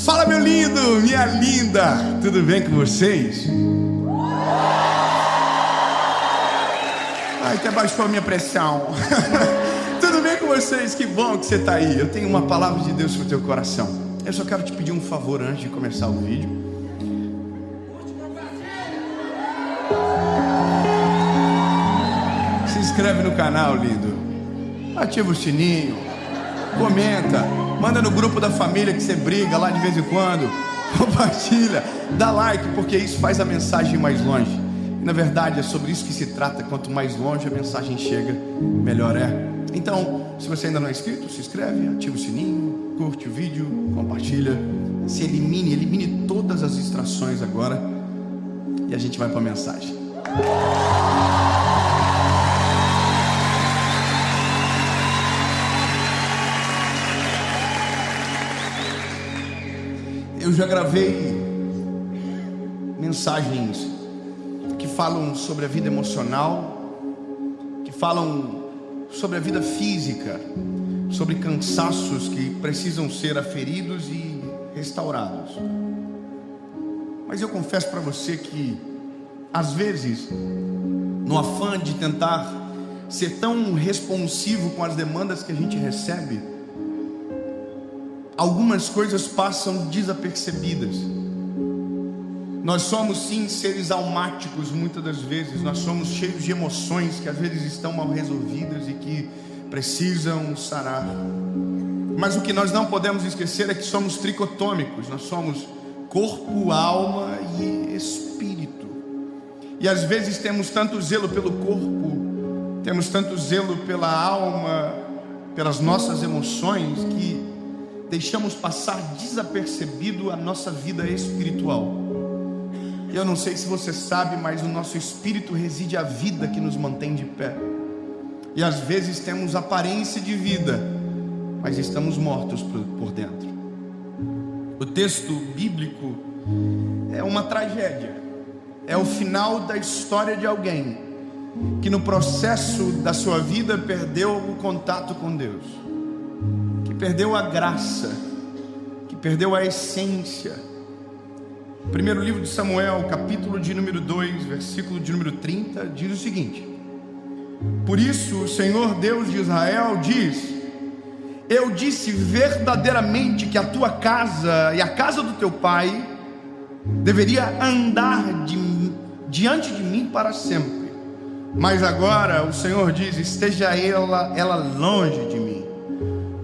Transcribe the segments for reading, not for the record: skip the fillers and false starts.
Fala, meu lindo, minha linda, tudo bem com vocês? Ai, até baixou a minha pressão. Tudo bem com vocês? Que bom que você está aí. Eu tenho uma palavra de Deus para o teu coração. Eu só quero te pedir um favor antes de começar o vídeo. Se inscreve no canal, lindo. Ativa o sininho. Comenta. Manda no grupo da família que você briga lá de vez em quando. Compartilha. Dá like, porque isso faz a mensagem ir mais longe. E na verdade é sobre isso que se trata. Quanto mais longe a mensagem chega, melhor é. Então, se você ainda não é inscrito, se inscreve, ativa o sininho, curte o vídeo, compartilha. Se elimine todas as distrações agora. E a gente vai para a mensagem. Eu já gravei mensagens que falam sobre a vida emocional, que falam sobre a vida física, sobre cansaços que precisam ser aferidos e restaurados. Mas eu confesso para você que, às vezes, no afã de tentar ser tão responsivo com as demandas que a gente recebe, algumas coisas passam desapercebidas. Nós somos sim seres almáticos muitas das vezes. Nós somos cheios de emoções que às vezes estão mal resolvidas e que precisam sarar. Mas o que nós não podemos esquecer é que somos tricotômicos. Nós somos corpo, alma e espírito. E às vezes temos tanto zelo pelo corpo, temos tanto zelo pela alma, pelas nossas emoções, que deixamos passar desapercebido a nossa vida espiritual. Eu não sei se você sabe, mas no nosso espírito reside a vida que nos mantém de pé. E às vezes temos aparência de vida, mas estamos mortos por dentro. O texto bíblico é uma tragédia. É o final da história de alguém que no processo da sua vida perdeu o contato com Deus, perdeu a graça, que perdeu a essência. Primeiro livro de Samuel, capítulo de número 2, versículo de número 30, diz o seguinte: por isso o Senhor Deus de Israel diz: eu disse verdadeiramente que a tua casa e a casa do teu pai deveria andar diante de mim para sempre. Mas agora o Senhor diz: esteja ela longe de mim,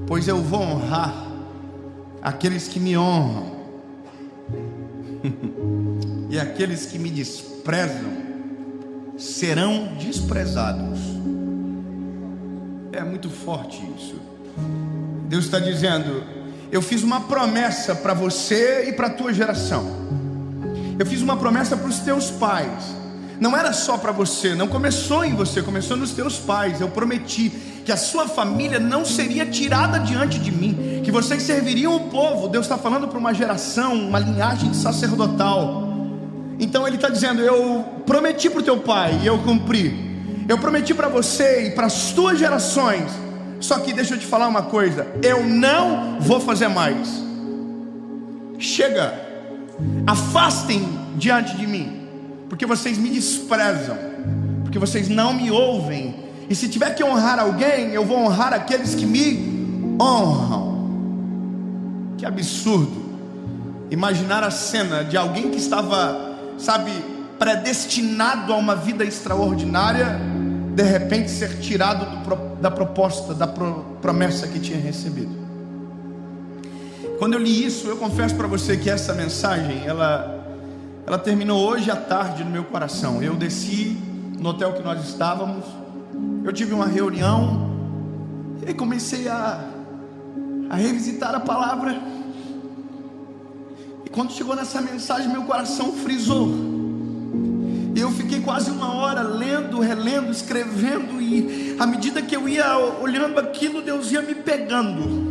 pois eu vou honrar aqueles que me honram, e aqueles que me desprezam serão desprezados. É muito forte isso. Deus está dizendo: eu fiz uma promessa para você e para a tua geração. Eu fiz uma promessa para os teus pais. Não era só para você, não começou em você, começou nos teus pais. Eu prometi que a sua família não seria tirada diante de mim, que vocês serviriam o povo. Deus está falando para uma geração, uma linhagem sacerdotal. Então Ele está dizendo: eu prometi para o teu pai e eu cumpri. Eu prometi para você e para as tuas gerações. Só que deixa eu te falar uma coisa: eu não vou fazer mais. Chega, afastem diante de mim, porque vocês me desprezam, porque vocês não me ouvem. E se tiver que honrar alguém, eu vou honrar aqueles que me honram. Que absurdo imaginar a cena de alguém que estava, predestinado a uma vida extraordinária, de repente ser tirado da proposta, da promessa que tinha recebido. Quando eu li isso, eu confesso para você que essa mensagem, ela terminou hoje à tarde no meu coração. Eu desci no hotel que nós estávamos, eu tive uma reunião e comecei a revisitar a palavra. E quando chegou nessa mensagem, meu coração frisou. E eu fiquei quase uma hora lendo, relendo, escrevendo. E à medida que eu ia olhando aquilo, Deus ia me pegando.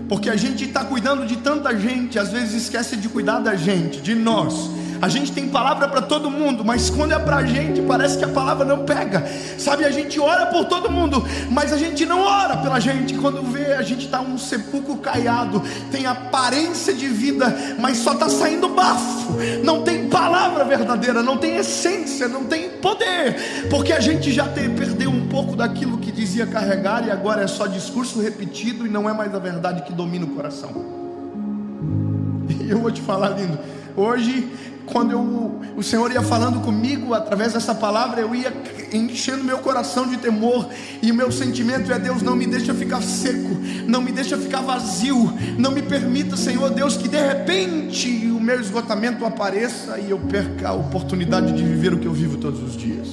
Porque a gente está cuidando de tanta gente, às vezes esquece de cuidar da gente, de nós. A gente tem palavra para todo mundo, mas quando é para a gente, parece que a palavra não pega. Sabe, a gente ora por todo mundo, mas a gente não ora pela gente. Quando vê, a gente está um sepulcro caiado, tem aparência de vida, mas só está saindo bafo. Não tem palavra verdadeira, não tem essência, não tem poder, porque a gente já perdeu um pouco daquilo que dizia carregar, e agora é só discurso repetido e não é mais a verdade que domina o coração. E eu vou te falar, lindo, hoje, quando o Senhor ia falando comigo através dessa palavra, eu ia enchendo meu coração de temor, e o meu sentimento é: Deus, não me deixa ficar seco, não me deixa ficar vazio, não me permita, Senhor Deus, que de repente o meu esgotamento apareça e eu perca a oportunidade de viver o que eu vivo todos os dias.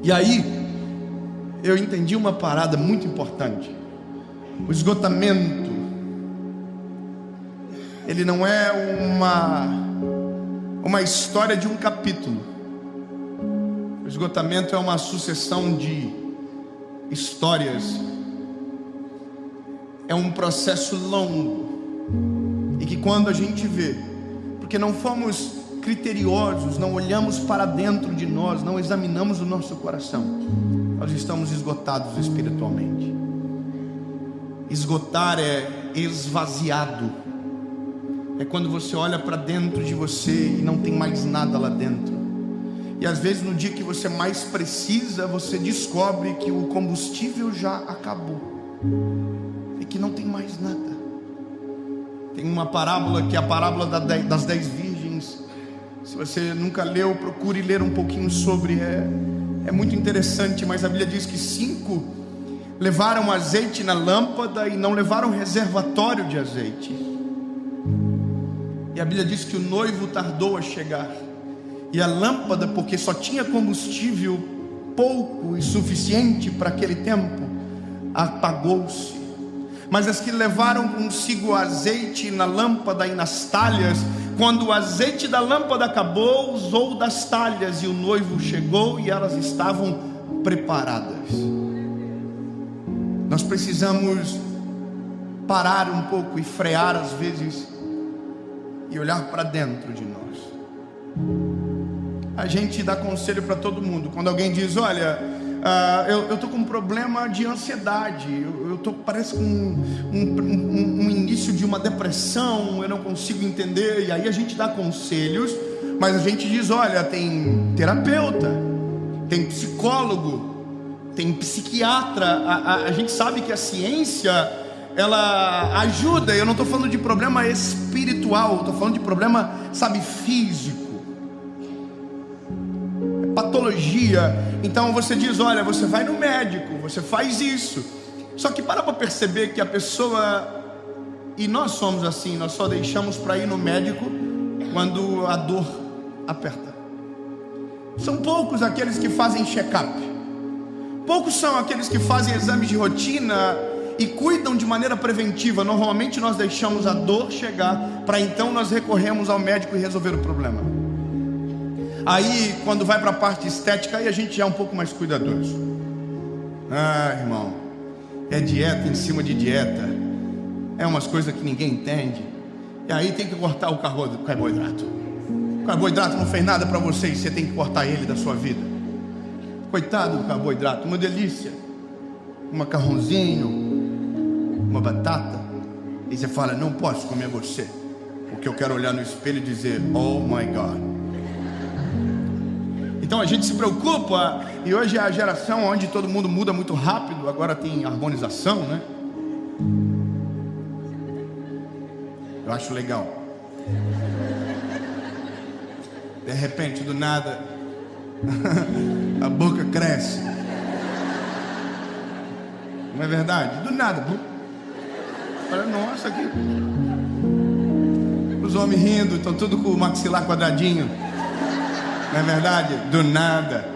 E aí eu entendi uma parada muito importante: o esgotamento, ele não é uma história de um capítulo. O esgotamento é uma sucessão de histórias, é um processo longo, e que quando a gente vê, porque não fomos criteriosos, não olhamos para dentro de nós, não examinamos o nosso coração, nós estamos esgotados espiritualmente. Esgotar é esvaziado, é quando você olha para dentro de você e não tem mais nada lá dentro. E às vezes no dia que você mais precisa, você descobre que o combustível já acabou e que não tem mais nada. Tem uma parábola que é a parábola das 10 virgens. Se você nunca leu, procure ler um pouquinho sobre. É muito interessante, mas a Bíblia diz que 5 levaram azeite na lâmpada e não levaram reservatório de azeite. E a Bíblia diz que o noivo tardou a chegar, e a lâmpada, porque só tinha combustível pouco e suficiente para aquele tempo, apagou-se. Mas as que levaram consigo azeite na lâmpada e nas talhas, quando o azeite da lâmpada acabou, usou das talhas, e o noivo chegou e elas estavam preparadas. Nós precisamos parar um pouco e frear às vezes e olhar para dentro de nós. A gente dá conselho para todo mundo. Quando alguém diz: olha, eu estou com um problema de ansiedade, eu estou, parece com um início de uma depressão, eu não consigo entender. E aí a gente dá conselhos, mas a gente diz: olha, tem terapeuta, tem psicólogo, tem psiquiatra. A gente sabe que a ciência, ela ajuda. Eu não estou falando de problema espiritual, estou falando de problema, sabe, físico, patologia. Então você diz: olha, você vai no médico, você faz isso. Só que para perceber que a pessoa, e nós somos assim, nós só deixamos para ir no médico quando a dor aperta. São poucos aqueles que fazem check-up, poucos são aqueles que fazem exames de rotina e cuidam de maneira preventiva. Normalmente nós deixamos a dor chegar, para então nós recorremos ao médico e resolver o problema. Aí quando vai para a parte estética, aí a gente já é um pouco mais cuidadoso. Irmão, é dieta em cima de dieta, é umas coisas que ninguém entende. E aí tem que cortar o carboidrato. O carboidrato não fez nada para você, e você tem que cortar ele da sua vida. Coitado do carboidrato, uma delícia, um macarrãozinho, uma batata, e você fala: não posso comer você, porque eu quero olhar no espelho e dizer: oh my God. Então a gente se preocupa, e hoje é a geração onde todo mundo muda muito rápido. Agora tem harmonização, né? Eu acho legal. De repente, do nada, a boca cresce. Não é verdade? Do nada. Olha, nossa, aqui. Os homens rindo, estão tudo com o maxilar quadradinho. Não é verdade? Do nada.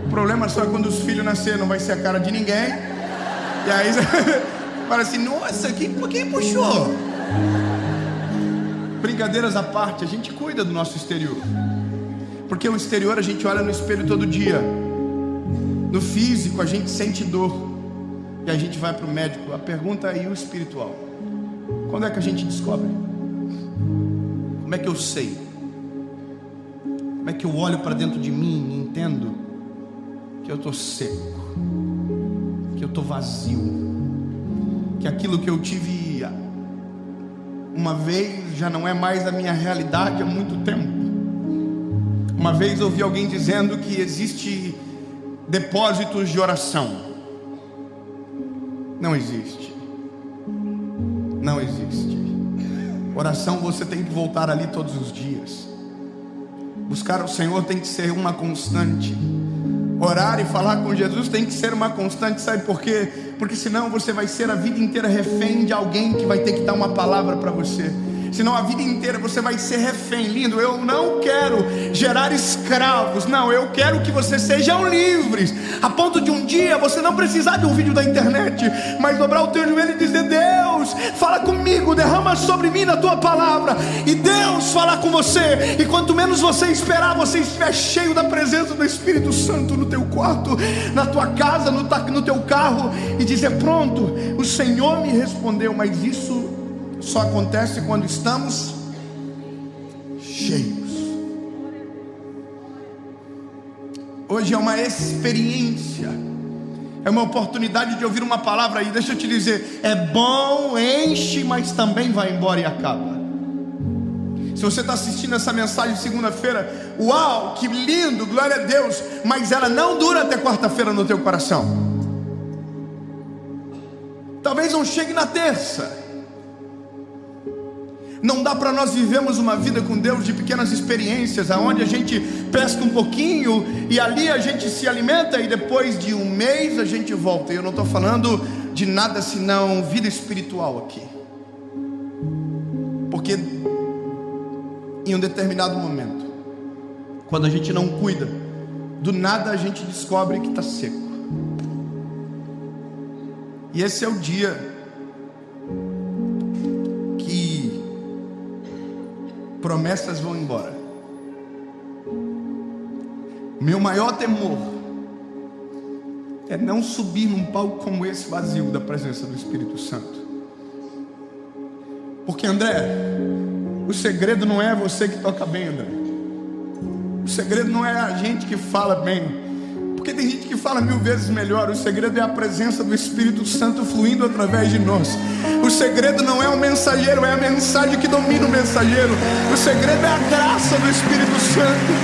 O problema só é quando os filhos nascerem, não vai ser a cara de ninguém. E aí você fala assim: nossa, quem puxou? Brincadeiras à parte, a gente cuida do nosso exterior, porque o exterior a gente olha no espelho todo dia. No físico a gente sente dor, e a gente vai para o médico. A pergunta é: e o espiritual? Quando é que a gente descobre? Como é que eu sei? Como é que eu olho para dentro de mim e entendo que eu estou seco, que eu estou vazio, que aquilo que eu tive uma vez já não é mais a minha realidade há muito tempo. Uma vez ouvi alguém dizendo que existe depósitos de oração. Não existe. Não existe. Oração você tem que voltar ali todos os dias. Buscar o Senhor tem que ser uma constante. Orar e falar com Jesus tem que ser uma constante. Sabe por quê? Porque senão você vai ser a vida inteira refém de alguém que vai ter que dar uma palavra para você. Senão a vida inteira você vai ser refém. Lindo, eu não quero gerar escravos. Não, eu quero que vocês sejam livres, a ponto de um dia você não precisar de um vídeo da internet, mas dobrar o teu joelho e dizer: Deus, fala comigo, derrama sobre mim na tua palavra. E Deus falar com você. E quanto menos você esperar, você estiver cheio da presença do Espírito Santo no teu quarto, na tua casa, no teu carro, e dizer: pronto, o Senhor me respondeu. Mas isso só acontece quando estamos cheios. Hoje é uma experiência, é uma oportunidade de ouvir uma palavra. E deixa eu te dizer, é bom, enche, mas também vai embora e acaba. Se você está assistindo essa mensagem segunda-feira, uau, que lindo, glória a Deus, mas ela não dura até quarta-feira no teu coração. Talvez não chegue na terça. Não dá para nós vivermos uma vida com Deus de pequenas experiências, aonde a gente pesca um pouquinho e ali a gente se alimenta e depois de um mês a gente volta. E eu não estou falando de nada senão vida espiritual aqui. Porque em um determinado momento, quando a gente não cuida, do nada a gente descobre que está seco. E esse é o dia promessas vão embora. Meu maior temor é não subir num palco como esse vazio da presença do Espírito Santo. Porque, André, o segredo não é você que toca bem, André. O segredo não é a gente que fala bem. Porque tem gente que fala 1000 vezes melhor. O segredo é a presença do Espírito Santo fluindo através de nós. O segredo não é o mensageiro, é a mensagem que domina o mensageiro. O segredo é a graça do Espírito Santo.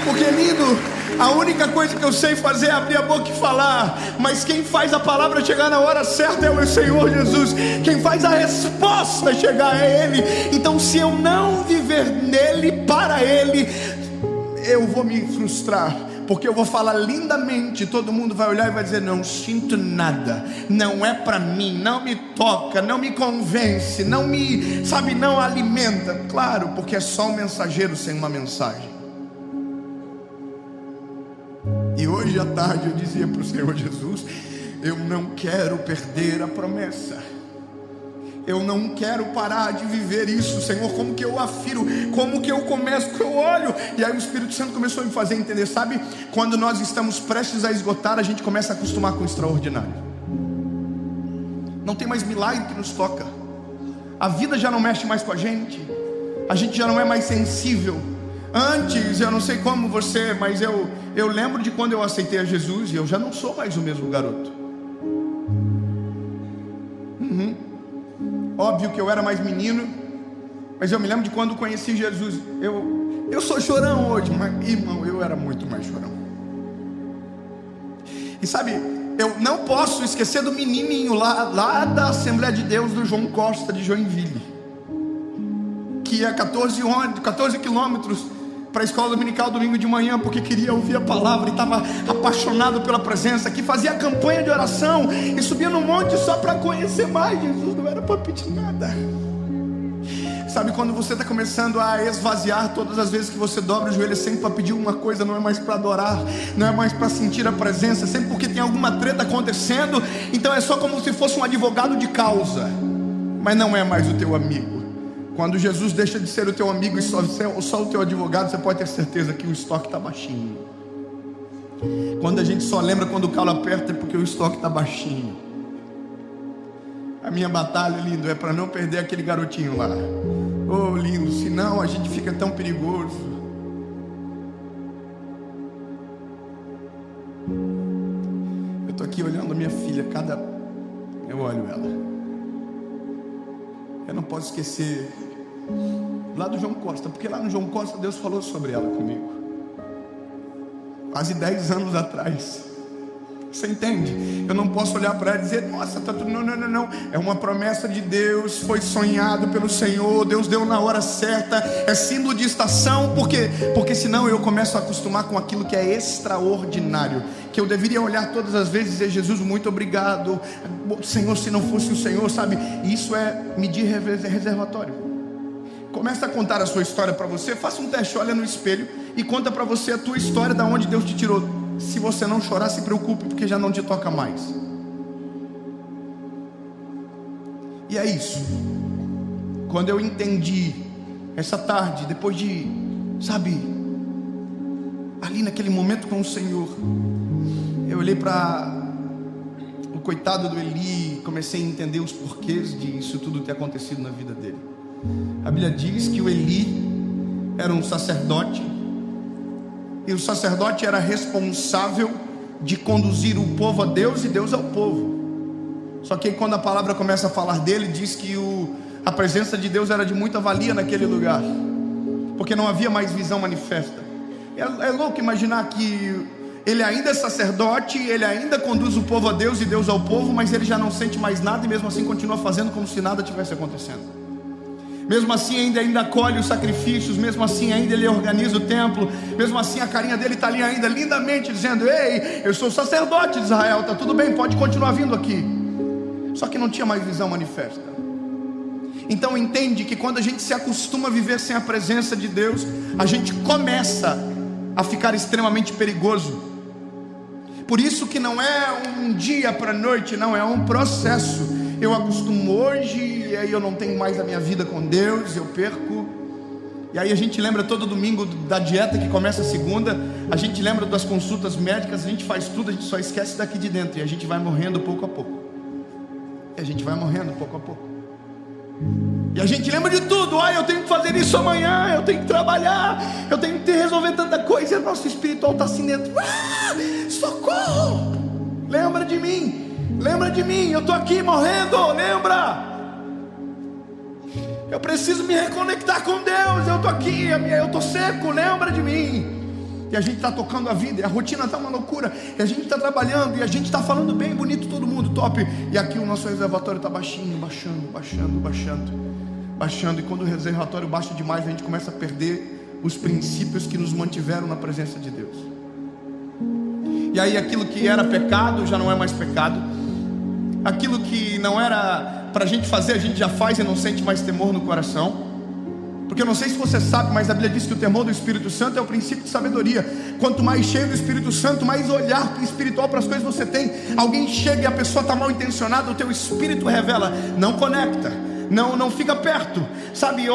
Porque, lindo, a única coisa que eu sei fazer é abrir a boca e falar. Mas quem faz a palavra chegar na hora certa é o Senhor Jesus. Quem faz a resposta chegar é Ele. Então, se eu não viver nele, para Ele, eu vou me frustrar. Porque eu vou falar lindamente, todo mundo vai olhar e vai dizer: não sinto nada, não é para mim, não me toca, não me convence, não me, sabe, não alimenta. Claro, porque é só um mensageiro sem uma mensagem. E hoje à tarde eu dizia para o Senhor Jesus: eu não quero perder a promessa. Eu não quero parar de viver isso, Senhor. Como que eu afiro? Como que eu começo? Que eu olho? E aí o Espírito Santo começou a me fazer entender. Sabe, quando nós estamos prestes a esgotar, a gente começa a acostumar com o extraordinário. Não tem mais milagre que nos toca. A vida já não mexe mais com a gente já não é mais sensível. Antes, eu não sei como você, mas eu lembro de quando eu aceitei a Jesus, e eu já não sou mais o mesmo garoto. Óbvio que eu era mais menino, mas eu me lembro de quando conheci Jesus. Eu sou chorão hoje, mas, irmão, eu era muito mais chorão. E sabe, eu não posso esquecer do menininho lá da Assembleia de Deus do João Costa de Joinville, que ia 14 quilômetros para a escola dominical domingo de manhã, porque queria ouvir a palavra e estava apaixonado pela presença, que fazia campanha de oração e subia no monte só para conhecer mais Jesus. Não era para pedir nada. Sabe, quando você está começando a esvaziar, todas as vezes que você dobra o joelho, é sempre para pedir uma coisa, não é mais para adorar, não é mais para sentir a presença, é sempre porque tem alguma treta acontecendo. Então é só como se fosse um advogado de causa, mas não é mais o teu amigo. Quando Jesus deixa de ser o teu amigo e só o teu advogado, você pode ter certeza que o estoque está baixinho. Quando a gente só lembra quando o calo aperta, é porque o estoque está baixinho. A minha batalha, lindo, é para não perder aquele garotinho lá. Oh, lindo, senão a gente fica tão perigoso. Eu estou aqui olhando a minha filha, eu olho ela. Eu não posso esquecer lá do João Costa, porque lá no João Costa Deus falou sobre ela comigo. Quase 10 anos atrás. Você entende? Eu não posso olhar para ela e dizer, nossa, tá tudo... Não. É uma promessa de Deus, foi sonhado pelo Senhor, Deus deu na hora certa, é símbolo de estação, porque senão eu começo a acostumar com aquilo que é extraordinário, que eu deveria olhar todas as vezes e dizer, Jesus, muito obrigado, Senhor, se não fosse o Senhor, sabe? Isso é medir reservatório. Começa a contar a sua história para você, faça um teste, olha no espelho e conta para você a tua história, da onde Deus te tirou. Se você não chorar, se preocupe, porque já não te toca mais. E é isso. Quando eu entendi essa tarde, depois de, sabe, ali naquele momento com o Senhor, eu olhei para o coitado do Eli, comecei a entender os porquês disso tudo ter acontecido na vida dele. A Bíblia diz que o Eli era um sacerdote, e o sacerdote era responsável de conduzir o povo a Deus e Deus ao povo. Só que quando a palavra começa a falar dele, diz que a presença de Deus era de muita valia naquele lugar, porque não havia mais visão manifesta. É louco imaginar que ele ainda é sacerdote, ele ainda conduz o povo a Deus e Deus ao povo, mas ele já não sente mais nada e mesmo assim continua fazendo como se nada tivesse acontecendo. Mesmo assim ainda acolhe os sacrifícios, mesmo assim ainda ele organiza o templo, mesmo assim a carinha dele está ali ainda lindamente dizendo, ei, eu sou sacerdote de Israel, está tudo bem, pode continuar vindo aqui. Só que não tinha mais visão manifesta. Então entende que quando a gente se acostuma a viver sem a presença de Deus, a gente começa a ficar extremamente perigoso. Por isso que não é um dia para a noite, não, é um processo. Eu acostumo hoje, e aí eu não tenho mais a minha vida com Deus, eu perco. E aí a gente lembra todo domingo da dieta que começa segunda, a gente lembra das consultas médicas, a gente faz tudo, a gente só esquece daqui de dentro. E a gente vai morrendo pouco a pouco. E a gente vai morrendo pouco a pouco. E a gente lembra de tudo, eu tenho que fazer isso amanhã, eu tenho que trabalhar, eu tenho que resolver tanta coisa. E o nosso espiritual está assim dentro, socorro, lembra de mim, eu estou aqui morrendo, lembra? Eu preciso me reconectar com Deus, eu estou aqui, eu estou seco, lembra de mim. E a gente está tocando a vida, e a rotina está uma loucura, e a gente está trabalhando, e a gente está falando bem, bonito, todo mundo, top. E aqui o nosso reservatório está baixinho, baixando. E quando o reservatório baixa demais, a gente começa a perder os princípios que nos mantiveram na presença de Deus. E aí aquilo que era pecado já não é mais pecado. Aquilo que não era para a gente fazer, a gente já faz e não sente mais temor no coração. Porque eu não sei se você sabe, mas a Bíblia diz que o temor do Espírito Santo é o princípio de sabedoria. Quanto mais cheio do Espírito Santo, mais olhar espiritual para as coisas você tem. Alguém chega e a pessoa está mal intencionada, o teu espírito revela, não conecta, não fica perto, sabe?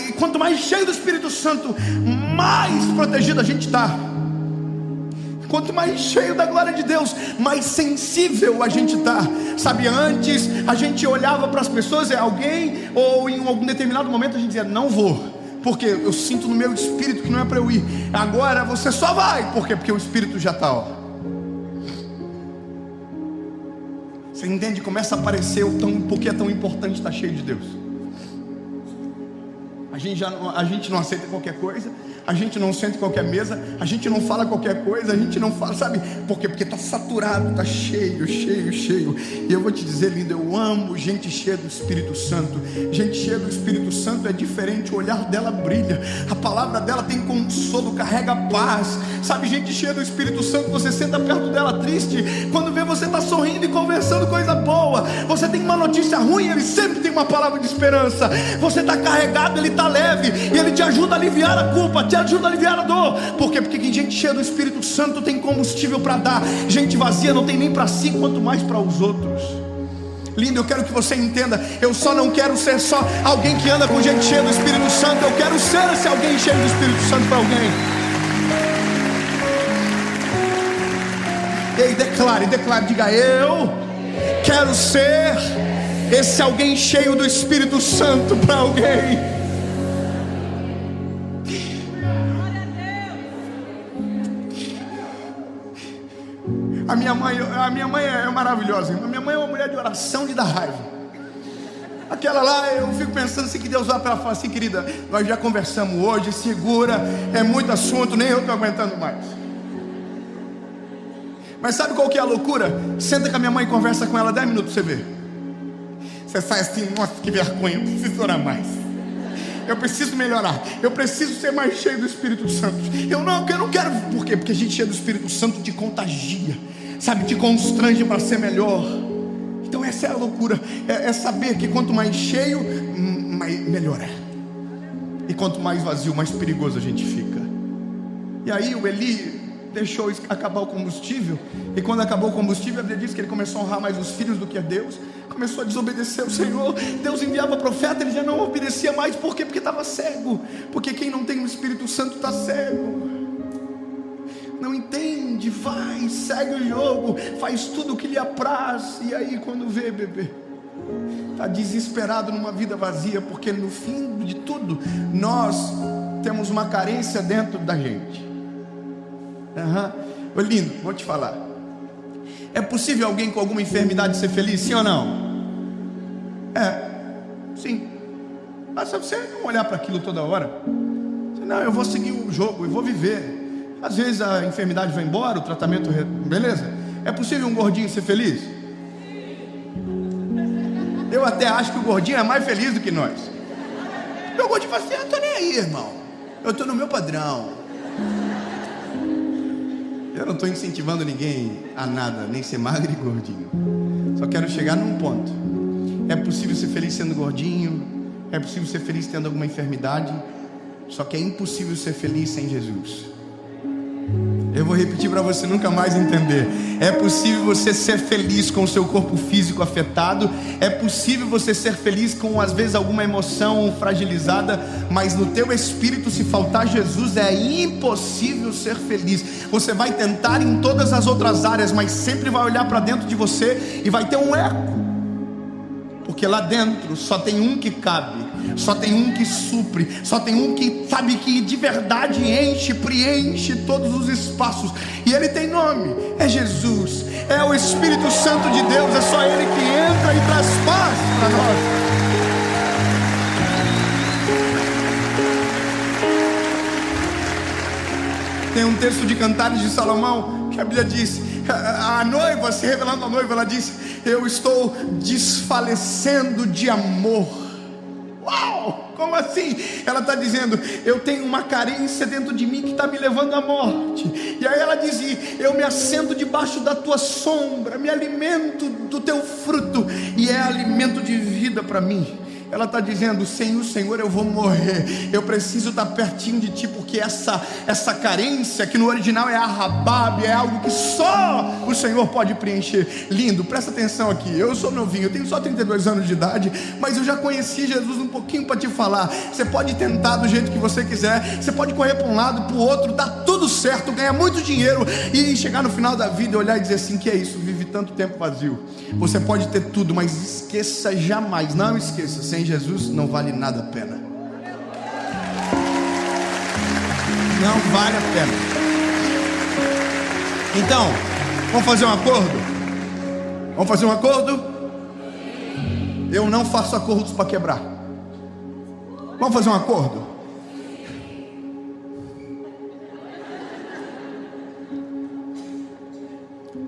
E quanto mais cheio do Espírito Santo, mais protegido a gente está. Quanto mais cheio da glória de Deus, mais sensível a gente está. Sabe, antes a gente olhava para as pessoas, alguém, ou em algum determinado momento a gente dizia, não vou, porque eu sinto no meu espírito que não é para eu ir. Agora você só vai, por quê? Porque o espírito já está, Você entende? Começa a aparecer porque é tão importante estar cheio de Deus. A gente não aceita qualquer coisa, a gente não senta em qualquer mesa, a gente não fala qualquer coisa, a gente não fala, sabe? Por quê? Porque está saturado, está cheio. E eu vou te dizer, lindo, eu amo gente cheia do Espírito Santo. Gente cheia do Espírito Santo é diferente, o olhar dela brilha, a palavra dela tem consolo, carrega paz. Sabe, gente cheia do Espírito Santo, você senta perto dela triste, quando vê você está sorrindo e conversando coisa boa. Você tem uma notícia ruim, ele sempre tem uma palavra de esperança. Você está carregado, ele está leve, e ele te ajuda a aliviar a culpa, te ajuda a aliviar a dor. Por quê? Porque gente cheia do Espírito Santo tem combustível para dar. Gente vazia não tem nem para si, quanto mais para os outros. Lindo, eu quero que você entenda, eu só não quero ser só alguém que anda com gente cheia do Espírito Santo, eu quero ser esse alguém cheio do Espírito Santo para alguém. Ei, declare, diga, eu quero ser Esse alguém cheio do Espírito Santo para alguém. A minha mãe é maravilhosa. A minha mãe é uma mulher de oração de dar raiva. Aquela lá, eu fico pensando assim, que Deus vai para ela e fala assim: querida, nós já conversamos hoje, segura, é muito assunto, nem eu estou aguentando mais. Mas sabe qual que é a loucura? Senta com a minha mãe e conversa com ela 10 minutos para você ver. Você sai assim: nossa, que vergonha, eu preciso orar mais, eu preciso melhorar, eu preciso ser mais cheio do Espírito Santo. Eu não quero. Por quê? Porque a gente cheio do Espírito Santo te contagia, sabe, te constrange para ser melhor. Então essa é a loucura, é saber que quanto mais cheio, melhor é. E quanto mais vazio, mais perigoso a gente fica. E aí o Eli deixou acabar o combustível. E quando acabou o combustível, a Bíblia diz que ele começou a honrar mais os filhos do que a Deus. Começou a desobedecer o Senhor. Deus enviava profeta, ele já não obedecia mais. Por quê? Porque estava cego. Porque quem não tem o Espírito Santo está cego, não entende, vai, segue o jogo, faz tudo o que lhe apraz. E aí quando vê, bebê, está desesperado numa vida vazia. Porque no fim de tudo, nós temos uma carência dentro da gente. Ô lindo, vou te falar. É possível alguém com alguma enfermidade ser feliz, sim ou não? Sim. Basta você não olhar para aquilo toda hora. Não, eu vou seguir o jogo, eu vou viver. Às vezes a enfermidade vai embora, o tratamento, beleza? É possível um gordinho ser feliz? Eu até acho que o gordinho é mais feliz do que nós. O gordinho fala assim: eu tô nem aí, irmão, eu tô no meu padrão. Eu não estou incentivando ninguém a nada, nem ser magro e gordinho. Só quero chegar num ponto. É possível ser feliz sendo gordinho, é possível ser feliz tendo alguma enfermidade, só que é impossível ser feliz sem Jesus. Eu vou repetir para você nunca mais entender. É possível você ser feliz com o seu corpo físico afetado. É possível você ser feliz com, às vezes, alguma emoção fragilizada. Mas no teu espírito, se faltar Jesus, é impossível ser feliz. Você vai tentar em todas as outras áreas, mas sempre vai olhar para dentro de você e vai ter um eco. Porque lá dentro só tem um que cabe, só tem um que supre, só tem um que sabe, que de verdade enche, preenche todos os espaços. E ele tem nome, é Jesus, é o Espírito Santo de Deus. É só ele que entra e traz paz para nós. Tem um texto de Cantares de Salomão que a Bíblia diz: a noiva, se revelando à noiva, ela diz: eu estou desfalecendo de amor. Uau, como assim? Ela está dizendo: eu tenho uma carência dentro de mim que está me levando à morte. E aí ela diz: eu me assento debaixo da tua sombra, me alimento do teu fruto, e é alimento de vida para mim. Ela está dizendo: sem o Senhor eu vou morrer. Eu preciso estar pertinho de ti, porque essa carência, que no original é arrabab, é algo que só o Senhor pode preencher. Lindo, presta atenção aqui. Eu sou novinho, eu tenho só 32 anos de idade, mas eu já conheci Jesus um pouquinho para te falar. Você pode tentar do jeito que você quiser, você pode correr para um lado, para o outro, dá tudo certo, ganhar muito dinheiro e chegar no final da vida e olhar e dizer assim: que é isso? Vive tanto tempo vazio. Você pode ter tudo, mas esqueça jamais, não esqueça, sem Jesus não vale nada a pena. Não vale a pena. Então, vamos fazer um acordo? Vamos fazer um acordo? Eu não faço acordos para quebrar. Vamos fazer um acordo?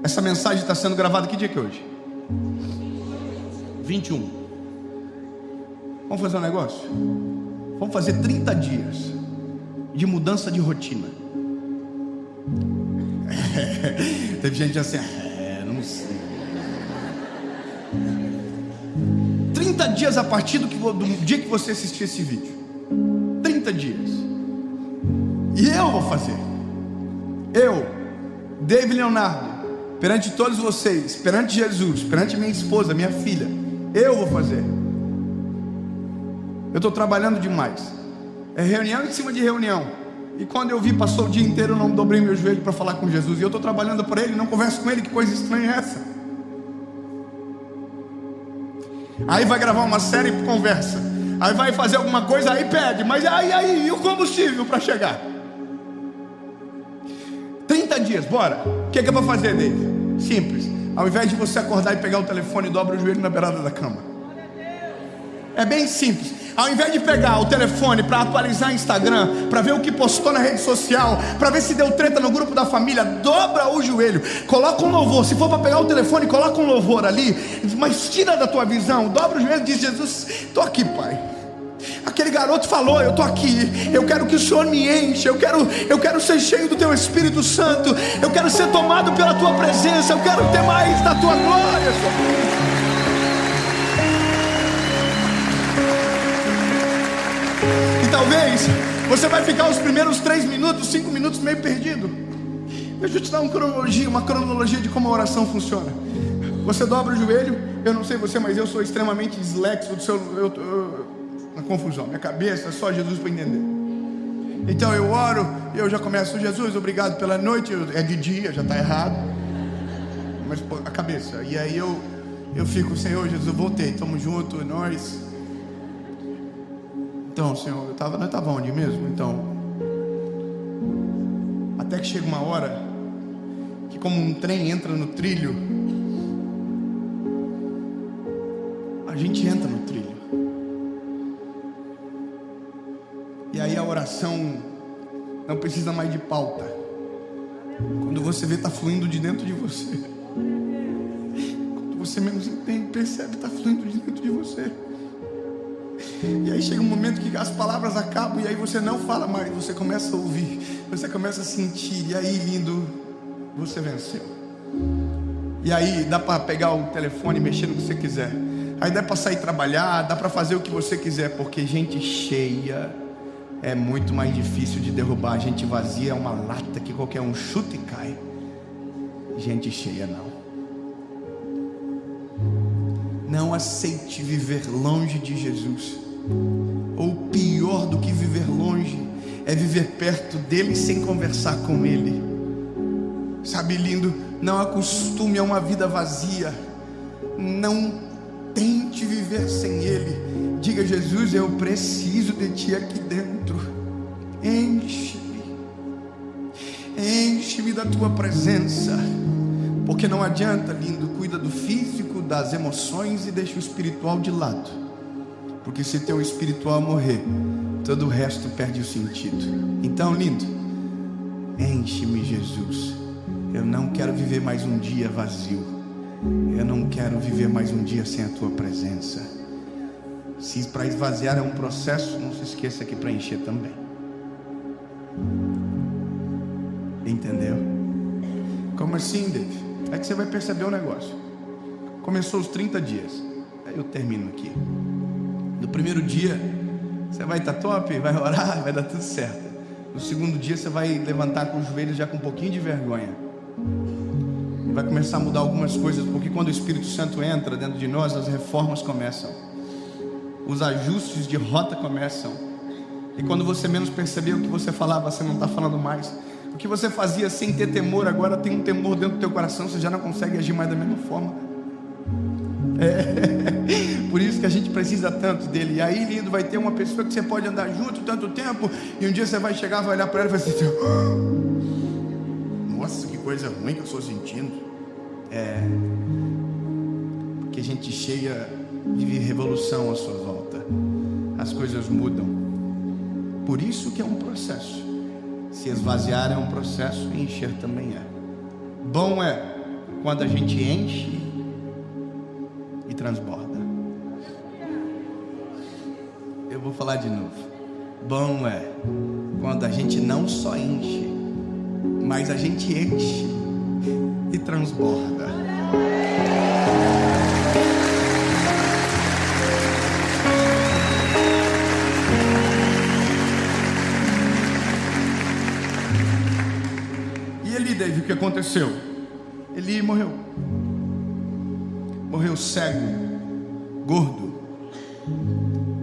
Essa mensagem está sendo gravada, que dia que é hoje? 21. Vamos fazer um negócio? Vamos fazer 30 dias de mudança de rotina. Teve gente assim: não sei. 30 dias a partir do dia que você assistir esse vídeo. 30 dias. E eu vou fazer. Eu, David Leonardo, perante todos vocês, perante Jesus, perante minha esposa, minha filha, eu vou fazer. Eu estou trabalhando demais. É reunião em cima de reunião. E quando eu vi, passou o dia inteiro, eu não dobrei meu joelho para falar com Jesus. E eu estou trabalhando por Ele, não converso com Ele. Que coisa estranha é essa? Aí vai gravar uma série e conversa. Aí vai fazer alguma coisa, aí pede. Mas aí, e o combustível para chegar? 30 dias, bora. O que é para fazer, David? Simples. Ao invés de você acordar e pegar o telefone, dobra o joelho na beirada da cama. É bem simples. Ao invés de pegar o telefone para atualizar o Instagram, para ver o que postou na rede social, para ver se deu treta no grupo da família, dobra o joelho, coloca um louvor. Se for para pegar o telefone, coloca um louvor ali, mas tira da tua visão, dobra o joelho e diz: Jesus, estou aqui, Pai. Aquele garoto falou, eu estou aqui. Eu quero que o Senhor me enche. Eu quero ser cheio do Teu Espírito Santo. Eu quero ser tomado pela Tua presença. Eu quero ter mais da Tua glória sobre mim. E talvez você vai ficar os primeiros 3 minutos, 5 minutos meio perdido. Deixa eu te dar uma cronologia de como a oração funciona. Você dobra o joelho. Eu não sei você, mas eu sou extremamente dislexo. Uma confusão, minha cabeça, só Jesus para entender. Então eu oro e eu já começo: Jesus, obrigado pela noite. É de dia, já está errado, mas pô, a cabeça. E aí eu fico: Senhor Jesus, eu voltei, estamos juntos, nós. Então, Senhor, nós estava onde mesmo? Então, até que chega uma hora que, como um trem entra no trilho, a gente entra no trilho. E aí a oração não precisa mais de pauta. Quando você vê, está fluindo de dentro de você. Quando você menos entende, percebe, está fluindo de dentro de você. E aí chega um momento que as palavras acabam, e aí você não fala mais, você começa a ouvir, você começa a sentir. E aí, lindo, você venceu. E aí dá para pegar o telefone e mexer no que você quiser. Aí dá para sair trabalhar, dá para fazer o que você quiser, porque gente cheia é muito mais difícil de derrubar. A gente vazia é uma lata que qualquer um chuta e cai. Gente cheia não. Não aceite viver longe de Jesus. Ou pior do que viver longe é viver perto dele sem conversar com ele. Sabe, lindo, não acostume a uma vida vazia. Não tente viver sem ele. Diga: Jesus, eu preciso de ti aqui dentro. Enche-me da tua presença. Porque não adianta, lindo, cuida do físico, das emoções e deixa o espiritual de lado. Porque se teu espiritual morrer, todo o resto perde o sentido. Então, lindo, enche-me, Jesus. Eu não quero viver mais um dia vazio. Eu não quero viver mais um dia sem a tua presença. Se para esvaziar é um processo, não se esqueça que para encher também. Entendeu? Como assim, David? É que você vai perceber um negócio. Começou os 30 dias. Aí eu termino aqui. No primeiro dia você vai estar top, vai orar, vai dar tudo certo. No segundo dia você vai levantar com os joelhos já com um pouquinho de vergonha. E vai começar a mudar algumas coisas, porque quando o Espírito Santo entra dentro de nós, as reformas começam. Os ajustes de rota começam. E quando você menos perceber o que você falava, você não está falando mais. O que você fazia sem ter temor, agora tem um temor dentro do teu coração. Você já não consegue agir mais da mesma forma. Por isso que a gente precisa tanto dele. E aí, lindo, vai ter uma pessoa que você pode andar junto tanto tempo, e um dia você vai chegar, vai olhar para ela e vai dizer: nossa, que coisa ruim que eu estou sentindo. Porque gente cheia vive revolução à sua volta. As coisas mudam. Por isso que é um processo. Se esvaziar é um processo, e encher também é. Bom é quando a gente enche e transborda. Eu vou falar de novo. Bom é quando a gente não só enche, mas a gente enche e transborda. David, o que aconteceu? Ele morreu. Morreu cego, gordo.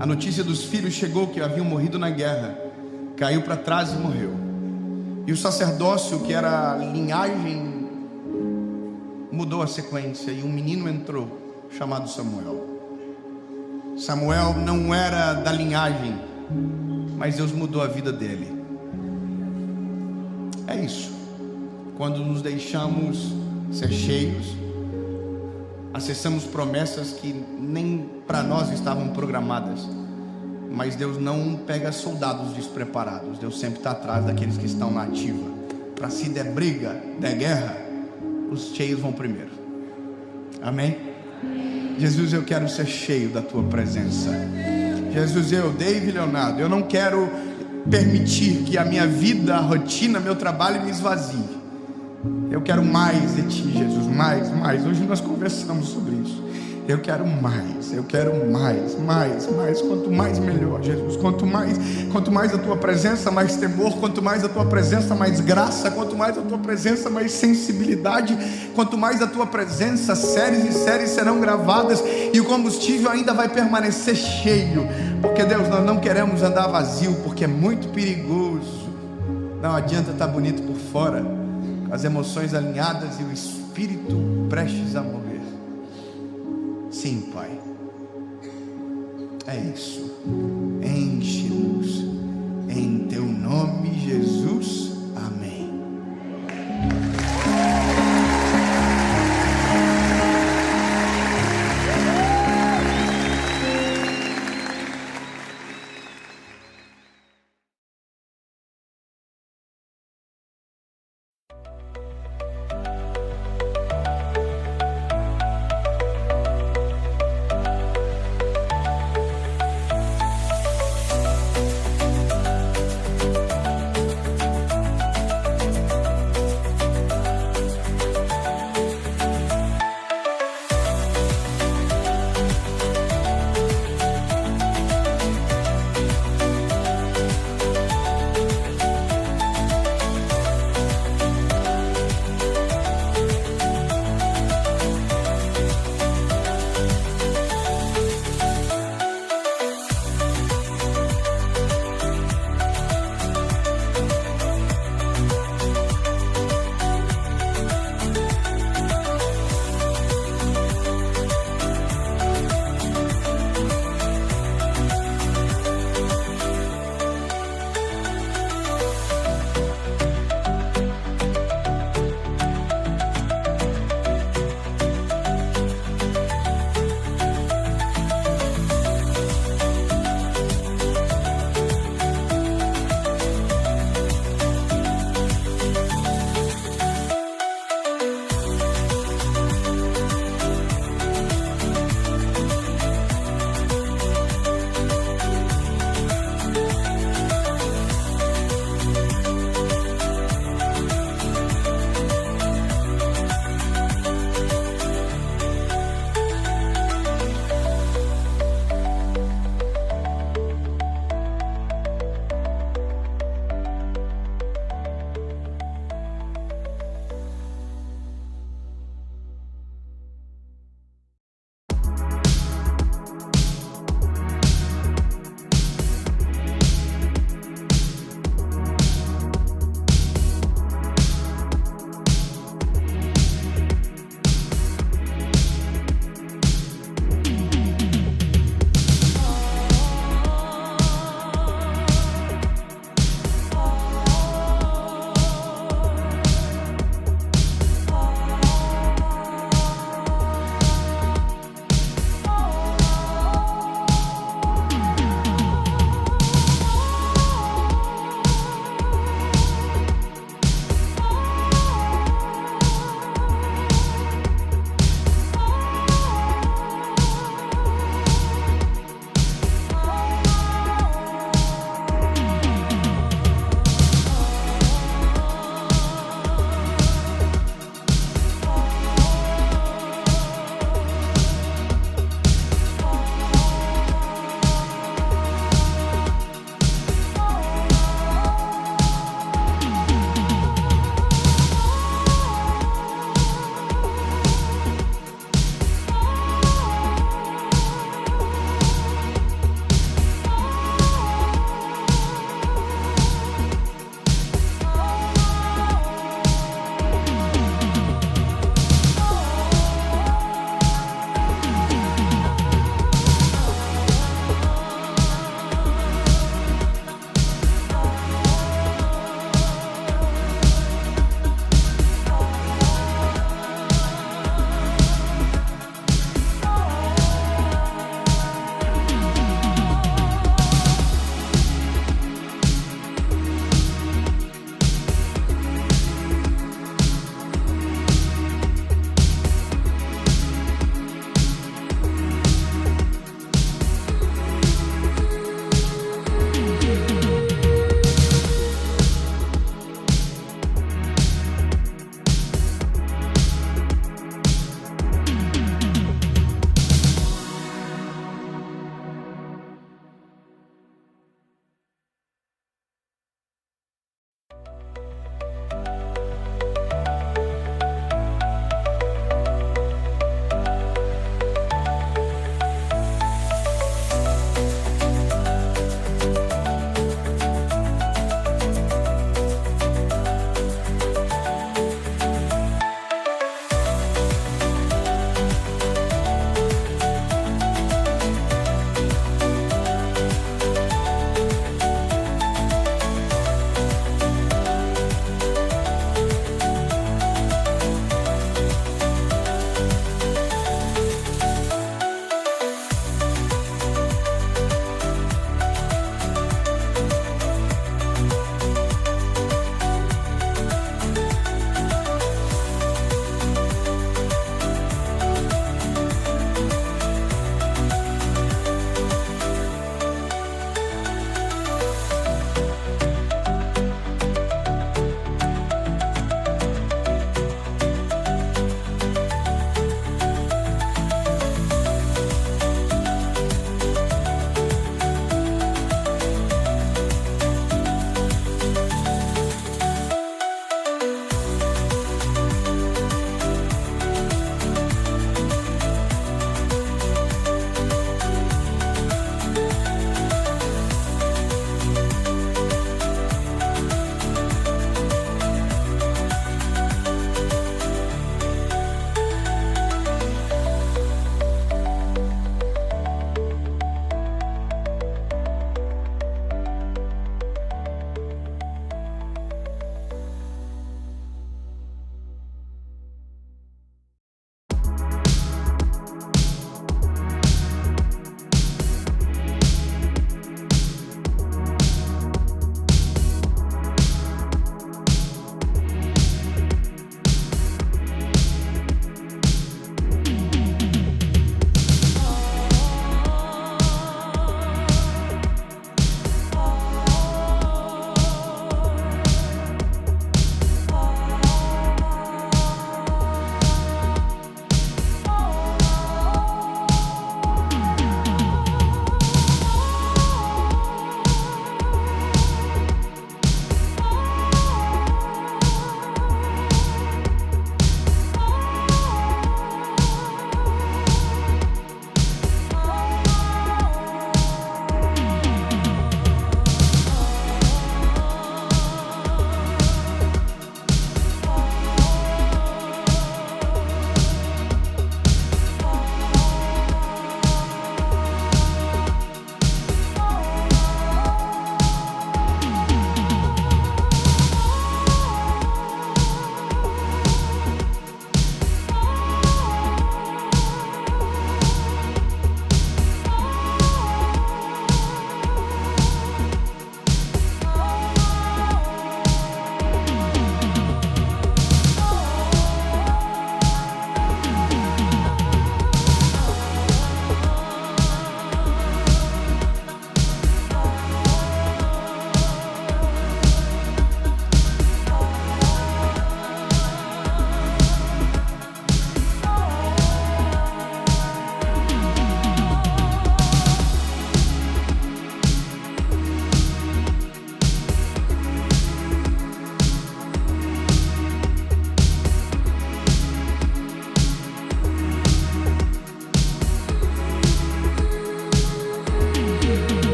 A notícia dos filhos chegou que haviam morrido na guerra. Caiu para trás e morreu. E o sacerdócio, que era a linhagem, mudou a sequência. E um menino entrou, chamado Samuel. Samuel não era da linhagem, mas Deus mudou a vida dele. É isso. Quando nos deixamos ser cheios, acessamos promessas que nem para nós estavam programadas. Mas Deus não pega soldados despreparados. Deus sempre está atrás daqueles que estão na ativa. Para se der briga, der guerra, os cheios vão primeiro. Amém? Jesus, eu quero ser cheio da tua presença. Jesus, David Leonardo, eu não quero permitir que a minha vida, a rotina, meu trabalho me esvazie. Eu quero mais de ti, Jesus, mais. Hoje nós conversamos sobre isso. Eu quero mais. Quanto mais melhor, Jesus. Quanto mais a tua presença, mais temor. Quanto mais a tua presença, mais graça. Quanto mais a tua presença, mais sensibilidade. Quanto mais a tua presença, séries e séries serão gravadas e o combustível ainda vai permanecer cheio. Porque, Deus, nós não queremos andar vazio, porque é muito perigoso. Não adianta estar bonito por fora, com as emoções alinhadas e o espírito prestes a morrer. Sim, Pai, é isso. Enche-nos em teu nome, Jesus.